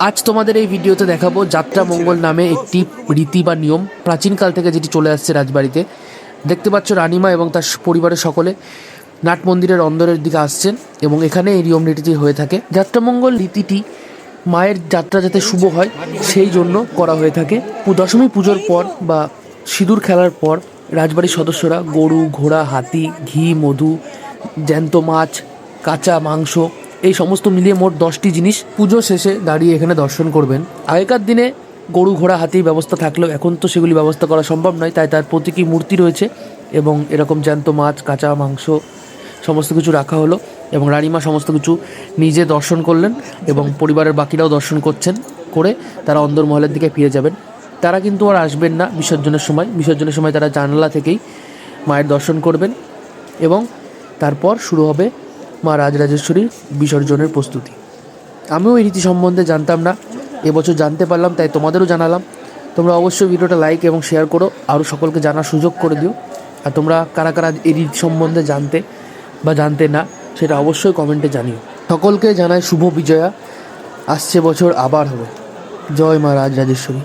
আজ তোমাদের এই ভিডিওতে দেখাবো যাত্রা মঙ্গল নামে একটি রীতি বা নিয়ম প্রাচীনকাল থেকে যেটি চলে আসছে রাজবাড়িতে। দেখতে পাচ্ছ রানীমা এবং তার পরিবারের সকলে নাট মন্দিরের অন্দরের দিকে আসছেন এবং এখানে এই নিয়ম নীতিটি হয়ে থাকে। যাত্রামঙ্গল রীতিটি মায়ের যাত্রা যাতে শুভ হয় সেই জন্য করা হয়ে থাকে। দশমী পুজোর পর বা সিঁদুর খেলার পর রাজবাড়ির সদস্যরা গরু, ঘোড়া, হাতি, ঘি, মধু, জ্যান্ত মাছ, কাঁচা মাংস এই সমস্ত মিলিয়ে মোট 10টি জিনিস পুজো শেষে দাঁড়িয়ে এখানে দর্শন করবেন। আগেকার দিনে গরু, ঘোড়া, হাতির ব্যবস্থা থাকলেও এখন তো সেগুলি ব্যবস্থা করা সম্ভব নয়, তাই তার প্রতীকী মূর্তি রয়েছে এবং এরকম জ্যান্ত মাছ, কাঁচা মাংস সমস্ত কিছু রাখা হলো এবং রানীমা সমস্ত কিছু নিজে দর্শন করলেন এবং পরিবারের বাকিরাও দর্শন করে তারা অন্দরমহলের দিকে ফিরে যাবেন। তারা কিন্তু আর আসবেন না বিসর্জনের সময় তারা জানালা থেকেই মায়ের দর্শন করবেন এবং তারপর শুরু হবে মা রাজরাজেশ্বরীর বিসর্জনের প্রস্তুতি। আমিও এই রীতি সম্বন্ধে জানতাম না, এবছর জানতে পারলাম, তাই তোমাদেরও জানালাম। তোমরা অবশ্যই ভিডিওটা লাইক এবং শেয়ার করো, আরও সকলকে জানার সুযোগ করে দিও। আর তোমরা কারা কারা এই রীতি সম্বন্ধে জানতে বা জানতে না সেটা অবশ্যই কমেন্টে জানিও। সকলকে জানাই শুভ বিজয়া, আসছে বছর আবার হবে। জয় মা রাজরাজেশ্বরী।